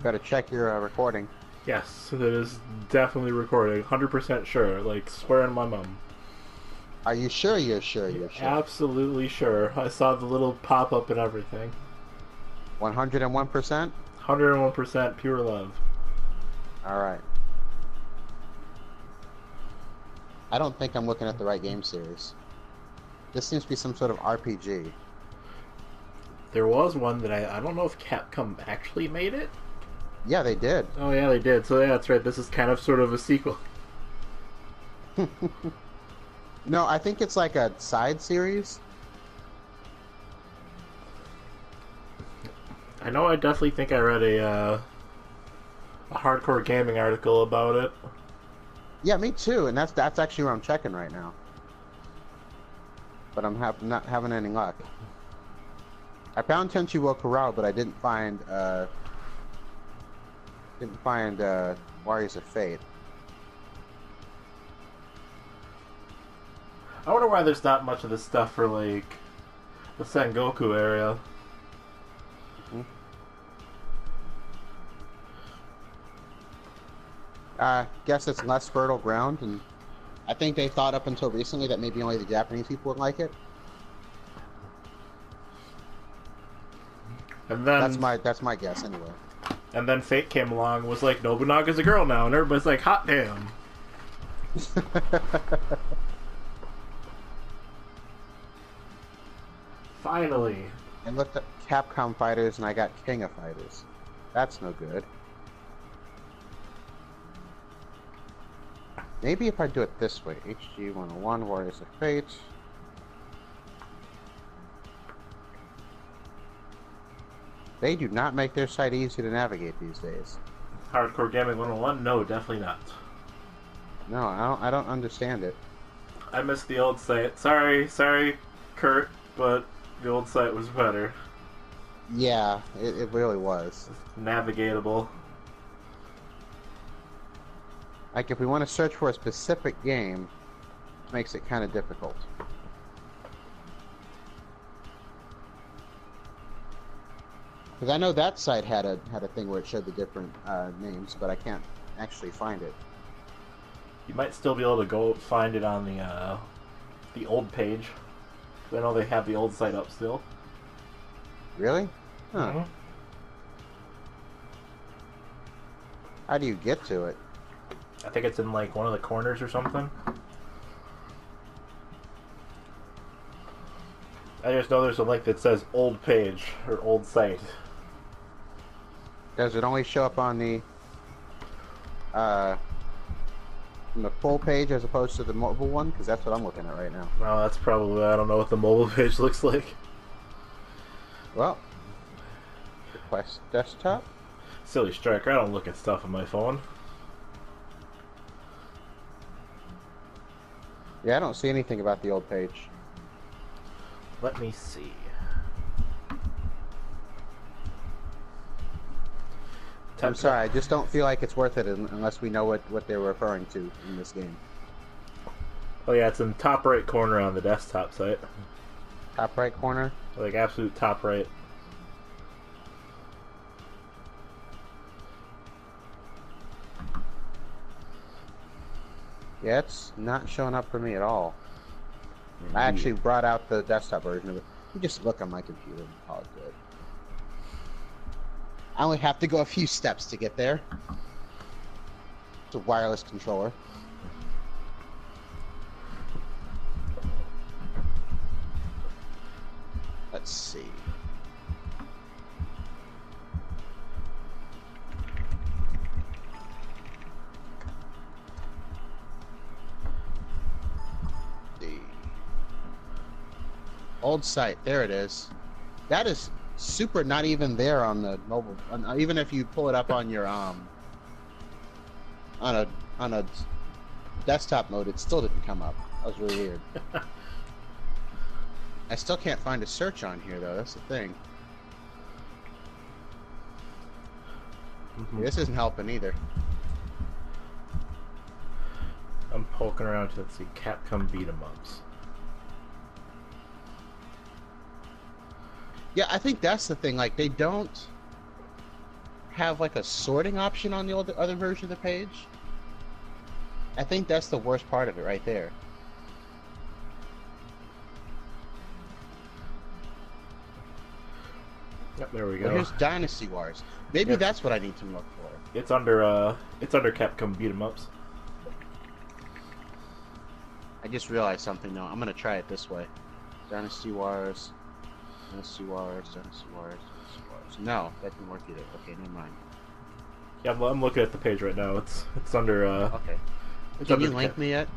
better check your recording. Yes, it is definitely recording. 100% sure. Like, swearing my mum. Are you sure you're sure you're sure? Absolutely sure. I saw the little pop up and everything. 101%? 101% pure love. Alright. I don't think I'm looking at the right game series. This seems to be some sort of RPG. There was one that I don't know if Capcom actually made it. Yeah, they did. Oh, yeah, they did. So, yeah, that's right. This is kind of sort of a sequel. No, I think it's like a side series. I know I definitely think I read a hardcore gaming article about it. Yeah, me too, and that's actually where I'm checking right now. But I'm not having any luck. I found Tenchi wo Corral, but I didn't find Warriors of Fate. I wonder why there's not much of this stuff for, like, the Sengoku area. Guess it's less fertile ground, and I think they thought up until recently that maybe only the Japanese people would like it. And then that's my guess anyway. And then Fate came along and was like, Nobunaga's a girl now, and everybody's like, hot damn. Finally. I looked at Capcom Fighters and I got King of Fighters. That's no good. Maybe if I do it this way, HG 101 Warriors of Fate. They do not make their site easy to navigate these days. Hardcore Gaming 101? No, definitely not. No, I don't understand it. I miss the old site. Sorry, Kurt, but the old site was better. Yeah, it really was. Navigatable. Like, if we want to search for a specific game, it makes it kind of difficult. Because I know that site had a thing where it showed the different names, but I can't actually find it. You might still be able to go find it on the old page. I know they have the old site up still. Really? Huh. Mm-hmm. How do you get to it? I think it's in like one of the corners or something. I just know there's a link that says old page or old site. Does it only show up on the full page as opposed to the mobile one? Because that's what I'm looking at right now. Well, that's probably, I don't know what the mobile page looks like. Well, request desktop. Silly striker, I don't look at stuff on my phone. Yeah, I don't see anything about the old page. Let me see. I'm sorry, I just don't feel like it's worth it unless we know what they're referring to in this game. Oh yeah, it's in the top right corner on the desktop site. Top right corner? Like absolute top right. Yeah, it's not showing up for me at all. I actually brought out the desktop version of it. You just look on my computer and call it good. I only have to go a few steps to get there. It's a wireless controller. Let's see. Old site, there it is. That is super not even there on the mobile. Even if you pull it up on your on a desktop mode, it still didn't come up. That was really weird. I still can't find a search on here though. That's the thing. This isn't helping either. I'm poking around to see Capcom beat 'em ups. Yeah, I think that's the thing. Like, they don't have like a sorting option on the other version of the page. I think that's the worst part of it right there. Yep, there we go. Well, here's Dynasty Wars. Maybe Yep. that's what I need to look for. It's under Capcom beat 'em ups. I just realized something though. I'm gonna try it this way. Dynasty Wars. Dynasty Wars. Dynasty Wars. Dynasty Wars. No, that didn't work either. Okay, never mind. Yeah, I'm looking at the page right now. It's under Okay. It's Can under you link me yet?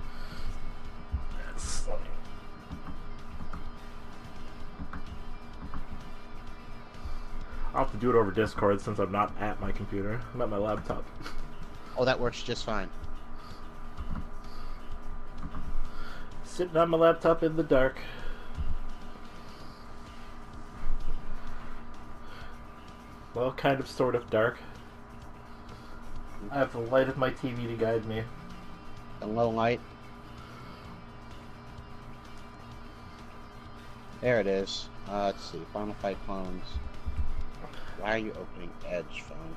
Yes. I'll have to do it over Discord since I'm not at my computer. I'm at my laptop. Oh, that works just fine. Sitting on my laptop in the dark. Well, kind of, sort of dark. I have the light of my TV to guide me. A low light. There it is. Let's see. Final Fight clones. Why are you opening Edge, phone?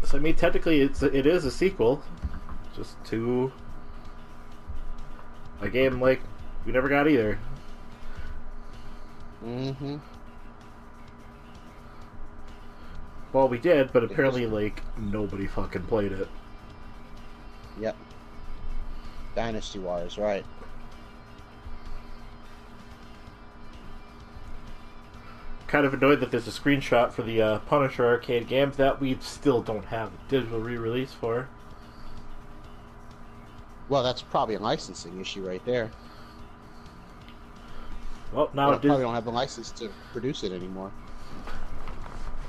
So I mean, technically, it is a sequel, just to a game like we never got either. Mm-hmm. Well, we did, but apparently, like, nobody fucking played it. Yep. Dynasty Wars, right. Kind of annoyed that there's a screenshot for the Punisher arcade game that we still don't have a digital re-release for. Well, that's probably a licensing issue right there. Well, now Well, probably don't have the license to produce it anymore.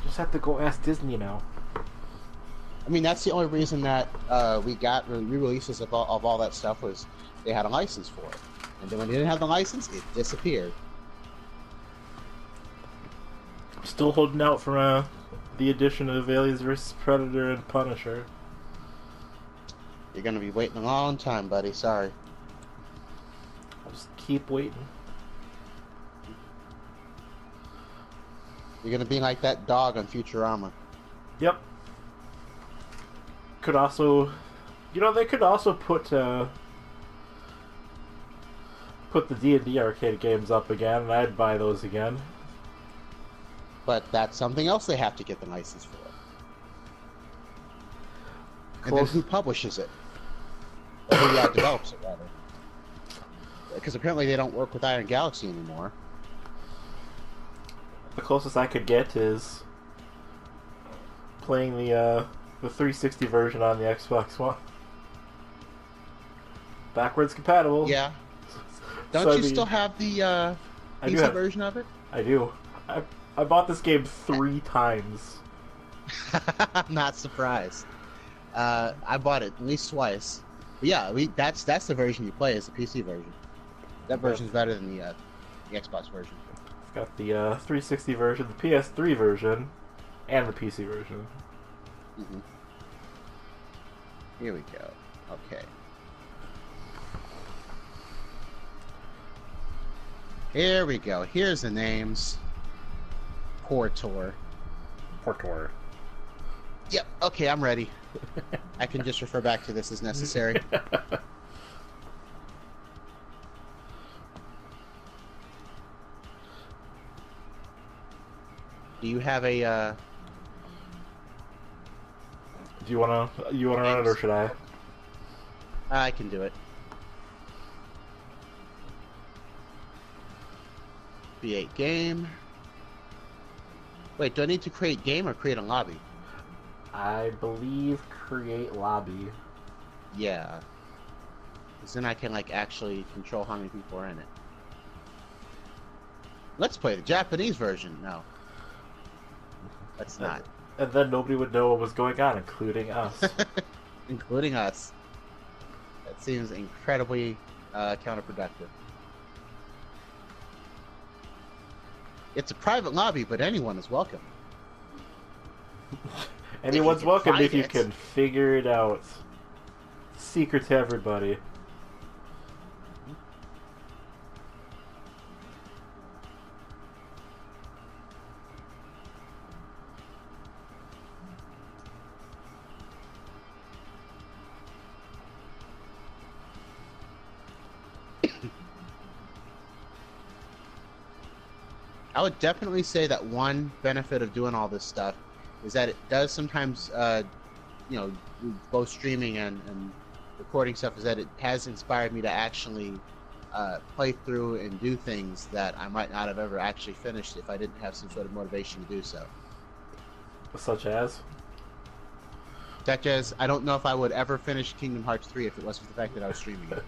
Just have to go ask Disney now. I mean, that's the only reason that we got re-releases of all that stuff was they had a license for it. And then when they didn't have the license, it disappeared. Still holding out for the addition of Aliens vs. Predator and Punisher. You're gonna be waiting a long time, buddy. Sorry. I'll just keep waiting. You're gonna be like that dog on Futurama. Yep. Could also, you know, they could also put the D&D arcade games up again, and I'd buy those again. But that's something else they have to get the license for. And then who publishes it? Or who develops it, rather. Because apparently they don't work with Iron Galaxy anymore. The closest I could get is playing the 360 version on the Xbox One. Backwards compatible. Yeah. Don't So, I you mean, still have the PC version of it? I do. I bought this game 3 times. I'm not surprised. I bought it at least twice. But yeah, that's the version you play is the PC version. That version's better than the Xbox version. I've got the 360 version, the PS3 version, and the PC version. Mm-hmm. Here we go. Okay. Here we go. Here's the names. Portor. Portor. Yep. Okay, I'm ready. I can just refer back to this as necessary. Do you have a Do you wanna run it or should I? I can do it. Create game. Wait, do I need to create game or create a lobby? I believe create lobby. Yeah. Because then I can like actually control how many people are in it. Let's play the Japanese version. No. Let's not. And then nobody would know what was going on, including us. Including us. That seems incredibly counterproductive. It's a private lobby, but anyone is welcome. Anyone's welcome if you it. can figure it out. Secret to everybody. I would definitely say that one benefit of doing all this stuff is that it does sometimes, you know, both streaming and recording stuff, is that it has inspired me to actually play through and do things that I might not have ever actually finished if I didn't have some sort of motivation to do so. Such as? Such as, I don't know if I would ever finish Kingdom Hearts 3 if it wasn't for the fact that I was streaming it.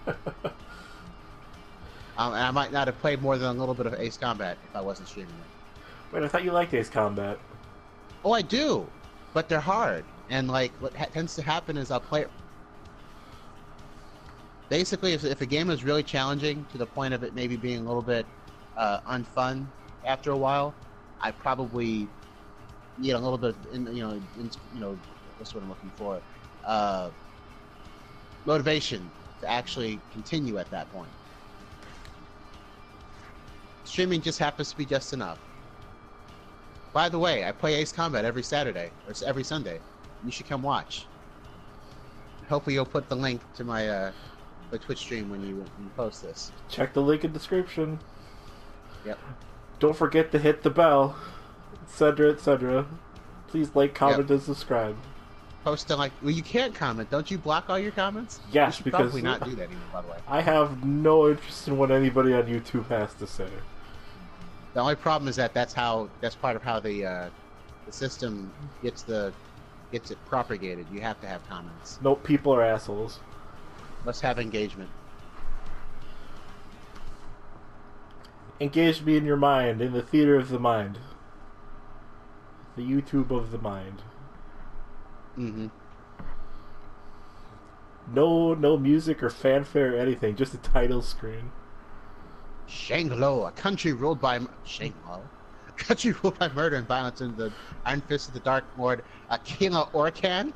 And I might not have played more than a little bit of Ace Combat if I wasn't streaming it. Wait, I thought you liked Ace Combat. Oh, I do, but they're hard. And like, what tends to happen is I'll play. Basically, if a game is really challenging to the point of it maybe being a little bit unfun after a while, I probably need a little bit, what's what I'm looking for, motivation to actually continue at that point. Streaming just happens to be just enough. By the way, I play Ace Combat every Saturday, or every Sunday. You should come watch. Hopefully you'll put the link to my Twitch stream when you post this. Check the link in the description. Yep. Don't forget to hit the bell, etc., etc. Please like, comment, and subscribe. Post to like. Well, you can't comment. Don't you block all your comments? Yes, you should because probably not do that anymore. By the way, I have no interest in what anybody on YouTube has to say. The only problem is that that's part of how the system gets it propagated. You have to have comments. Nope, people are assholes. Let's have engagement. Engage me in your mind, in the theater of the mind. The YouTube of the mind. Mm-hmm. No music or fanfare or anything, just a title screen. Shanglo, a country ruled by murder and violence in the Iron Fist of the Dark Lord Akila Orkan.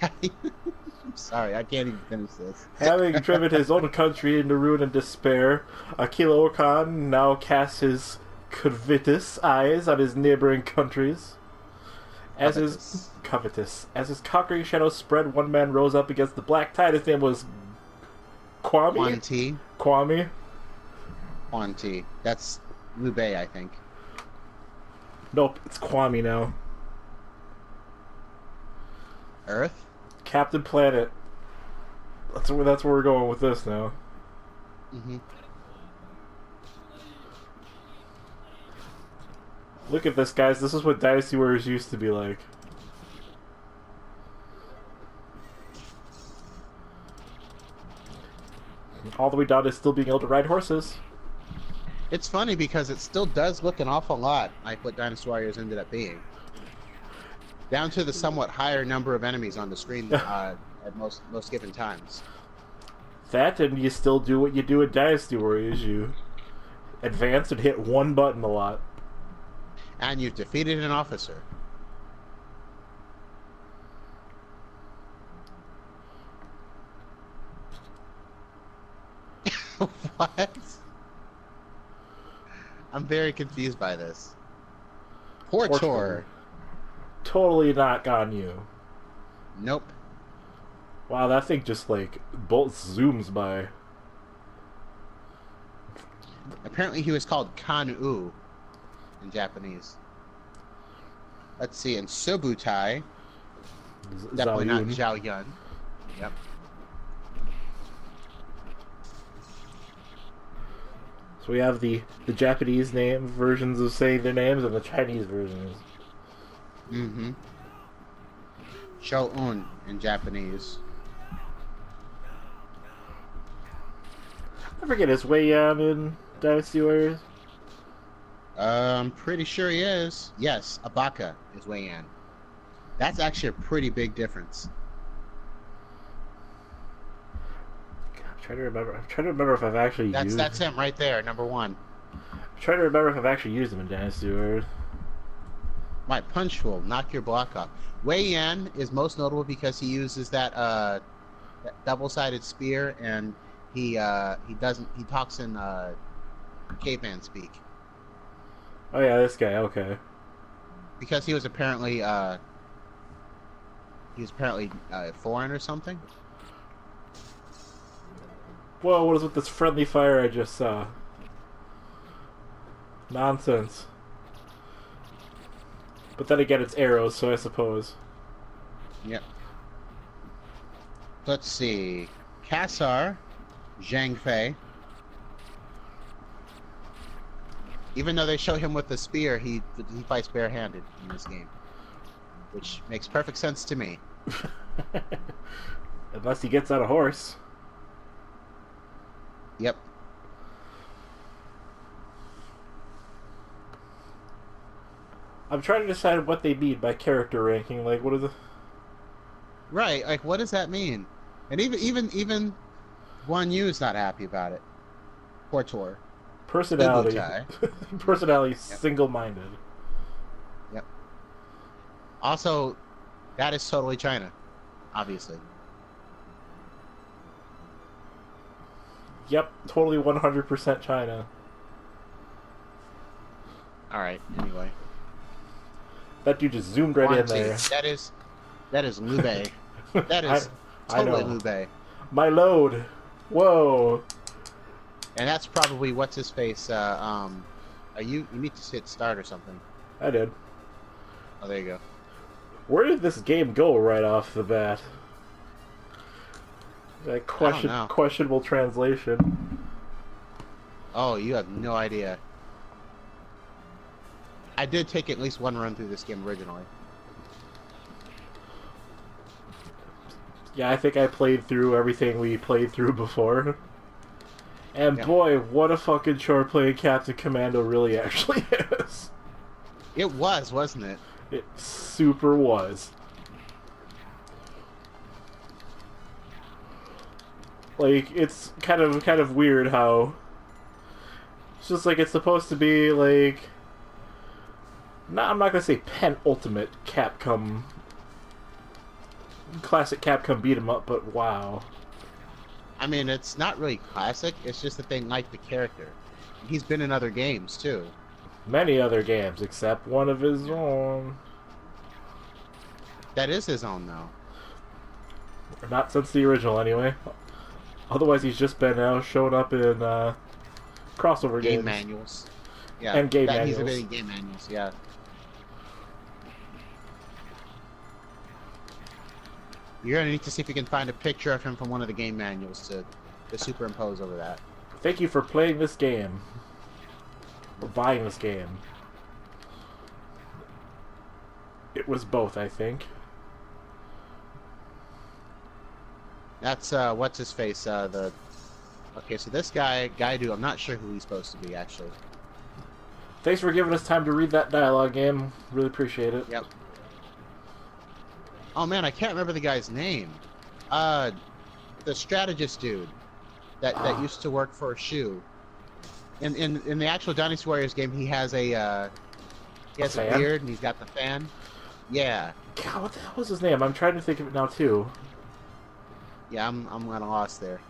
I'm sorry, I can't even finish this. Having driven his own country into ruin and despair, Akila Orkan now casts his covetous eyes on his neighboring countries. As his conquering shadows spread, one man rose up against the black tide. His name was Kwame. Kwame. That's Liu Bei, I think. Nope, it's Kwame now. Earth? Captain Planet. That's where we're going with this now. Mm-hmm. Look at this, guys. This is what Dynasty Warriors used to be like. All the way down to still being able to ride horses. It's funny because it still does look an awful lot like what Dynasty Warriors ended up being. Down to the somewhat higher number of enemies on the screen at most given times. That, and you still do what you do at Dynasty Warriors. You advance and hit one button a lot. And you've defeated an officer. What? I'm very confused by this. Portor. Totally not on you. Nope. Wow, that thing just like bolt zooms by. Apparently he was called Kan-U in Japanese. Let's see, in Subutai, definitely not Zhao Yun. Yep. So we have the Japanese name versions of saying their names and the Chinese versions. Mm-hmm. Shou-un in Japanese. I forget, is Wei Yan in Dynasty Warriors? I'm pretty sure he is. Yes, Abaka is Wei Yan. That's actually a pretty big difference. I'm trying to remember if I've actually used... That's him right there, number one. I'm trying to remember if I've actually used him in Dynasty Warriors. My punch will knock your block off. Wei Yan is most notable because he uses that double-sided spear, and he talks in caveman speak. Oh yeah, this guy. Okay. Because he was apparently foreign or something. Whoa! What is with this friendly fire I just saw? Nonsense. But then again, it's arrows, so I suppose. Yep. Let's see. Cassar, Zhang Fei. Even though they show him with the spear, he fights barehanded in this game, which makes perfect sense to me. Unless he gets on a horse. Yep. I'm trying to decide what they mean by character ranking. Like, what are the... Right. Like, what does that mean? And even Guan Yu is not happy about it. Poor Tor. Personality. Personality, Yep. single-minded. Yep. Also, that is totally China, obviously. Yep, totally 100% China. All right. Anyway, That dude just zoomed right in there. That is Liu Bei. That is totally Liu Bei. My load. Whoa. And that's probably what's his face. You need to hit start or something. I did. Oh, there you go. Where did this game go right off the bat? Like questionable translation. Oh, you have no idea. I did take at least one run through this game originally. Yeah, I think I played through everything we played through before. And yeah. Boy, what a fucking chore playing Captain Commando really actually is. It was, wasn't it? It super was. Like, it's kind of weird how it's just like it's supposed to be like I'm not gonna say penultimate Capcom classic Capcom beat 'em up, but wow. I mean, it's not really classic. It's just that they like the character. He's been in other games too. Many other games, except one of his own. That is his own, though. Not since the original, anyway. Otherwise, he's just been showing up in crossover Game games. manuals. Yeah, and game He's manuals. a bit in game manuals, yeah. You're gonna need to see if you can find a picture of him from one of the game manuals to superimpose over that. Thank you for playing this game. Or buying this game. It was both, I think. That's what's his face? Okay, so this guy, Gaidu, I'm not sure who he's supposed to be actually. Thanks for giving us time to read that dialogue game. Really appreciate it. Yep. Oh man, I can't remember the guy's name. The strategist dude that used to work for Shu. In the actual Dynasty Warriors game, he has a beard and he's got the fan. Yeah. God, what the hell was his name? I'm trying to think of it now too. Yeah, I'm kind of lost there.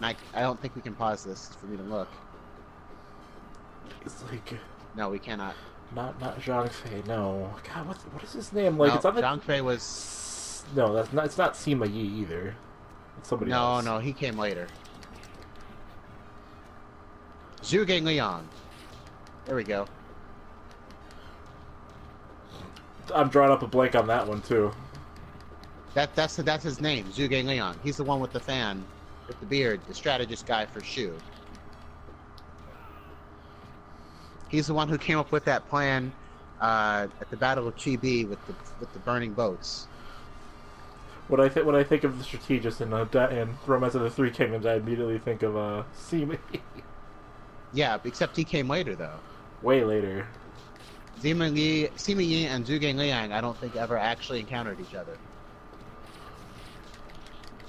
And I don't think we can pause this for me to look. It's like No, we cannot. not Zhang Fei. No. God, what is his name? Like No, it's on the Zhang Fei was. No, that's not. It's not Sima Yi either. It's somebody else. No, he came later. Zhu Liang. There we go. I'm drawing up a blank on that one too. That's his name, Zhu Liang. He's the one with the fan, with the beard, the strategist guy for Shu. He's the one who came up with that plan at the Battle of Chibi with the burning boats. When I think of the strategist in Romance of the Three Kingdoms, I immediately think of Sima Yi. Yeah, except he came later though. Way later. Sima Yi and Zhu Liang, I don't think ever actually encountered each other.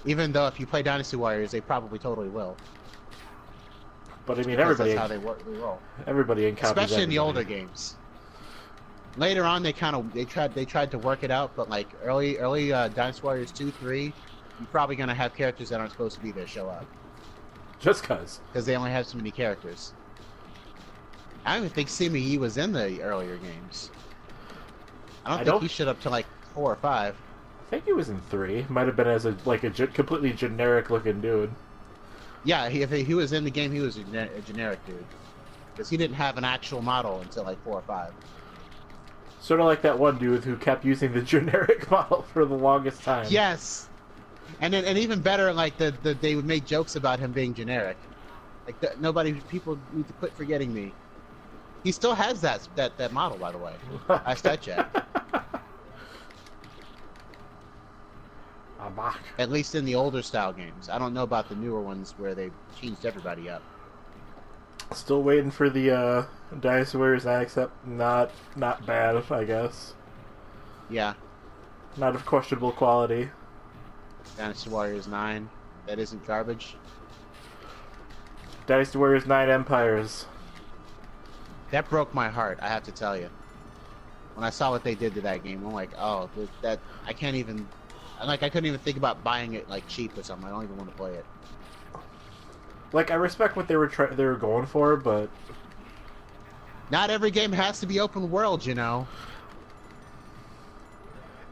Even though if you play Dynasty Warriors, they probably totally will. But I mean, Because everybody. that's how they roll. Everybody encounters. Especially in the everybody. older games. Later on, they tried to work it out, but like early Dynasty Warriors 2, 3, you're probably gonna have characters that aren't supposed to be there show up Just cause. because they only have so many characters. I don't even think Sima Yi was in the earlier games. I don't think he showed up till like 4 or 5. I think he was in 3. Might have been as a completely generic looking dude. Yeah, if he was in the game, he was a generic dude. because he didn't have an actual model until like 4 or 5. Sort of like that one dude who kept using the generic model for the longest time. Yes, and even better, like they would make jokes about him being generic. Like people need to quit forgetting me. He still has that model, by the way. I stat check. I'm back. At least in the older style games. I don't know about the newer ones where they changed everybody up. Still waiting for the Dynasty Warriors 9, except not bad, I guess. Yeah. Not of questionable quality. Dynasty Warriors 9. That isn't garbage. Dynasty Warriors 9 Empires. That broke my heart, I have to tell you. When I saw what they did to that game, I'm like, oh, that I can't even. I couldn't even think about buying it like cheap or something. I don't even want to play it. Like, I respect what they were going for, but not every game has to be open world, you know.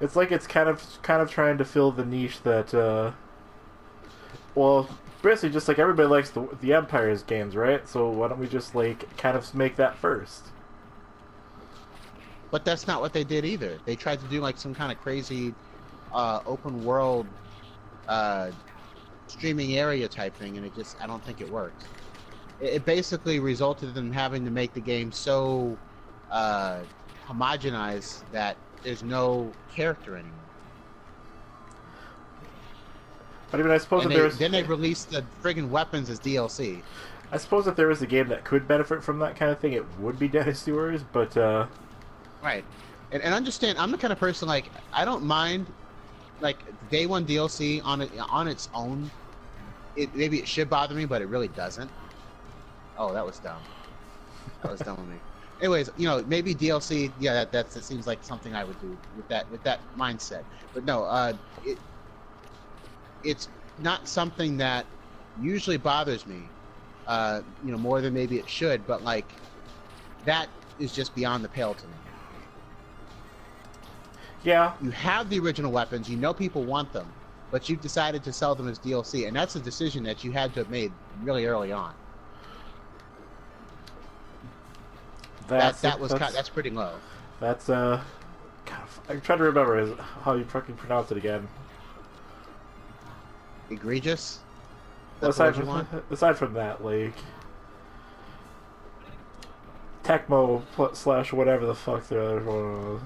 It's like it's kind of trying to fill the niche that well, basically just like everybody likes the Empires games, right? So why don't we just like kind of make that first? But that's not what they did either. They tried to do like some kind of crazy open world streaming area type thing, and I don't think it worked. It basically resulted in having to make the game so homogenized that there's no character anymore. But I mean, I suppose then they released the friggin' weapons as DLC. I suppose if there was a game that could benefit from that kind of thing, it would be Dynasty Warriors, but right. And understand, I'm the kind of person, like, I don't mind like day one DLC on its own. Maybe it should bother me, but it really doesn't. Oh, that was dumb. That was dumb of me. Anyways, you know, maybe DLC. Yeah, that seems like something I would do with that mindset. But no, it's not something that usually bothers me. You know, more than maybe it should. But like, that is just beyond the pale to me. Yeah. You have the original weapons. You know people want them, but you've decided to sell them as DLC, and that's a decision that you had to have made really early on. That's pretty low. That's God, I'm trying to remember how you fucking pronounce it again. Egregious. Well, aside from that, like Tecmo / whatever the fuck the other one was.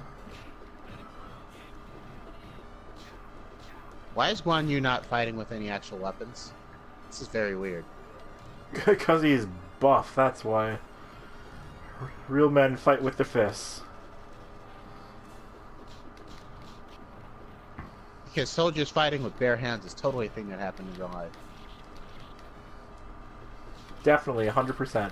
Why is Guan Yu not fighting with any actual weapons? This is very weird. Because he's buff, that's why. Real men fight with their fists. Because soldiers fighting with bare hands is totally a thing that happened in real life. Definitely, 100%.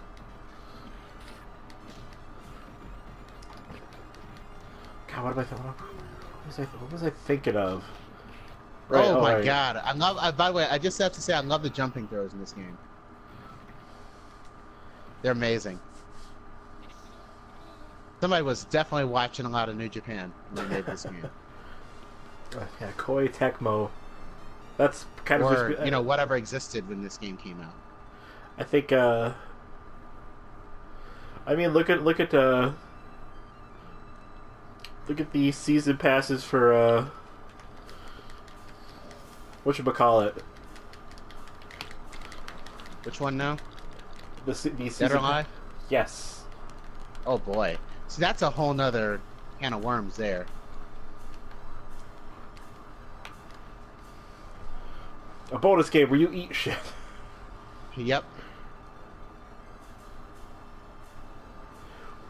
God, what was I thinking of? Right, oh my god! By the way, I just have to say I love the jumping throws in this game. They're amazing. Somebody was definitely watching a lot of New Japan when they made this game. Yeah, Koei Tecmo. That's kind of just, you know, whatever existed when this game came out. I think. I mean, look at the season passes for whatchamacallit. Which one now? The season. Dead or Alive? Yes. Oh boy. See, that's a whole nother can of worms there. A bonus game where you eat shit. Yep.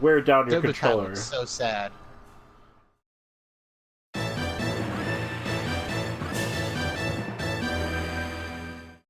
Wear down your That controller. looks so sad.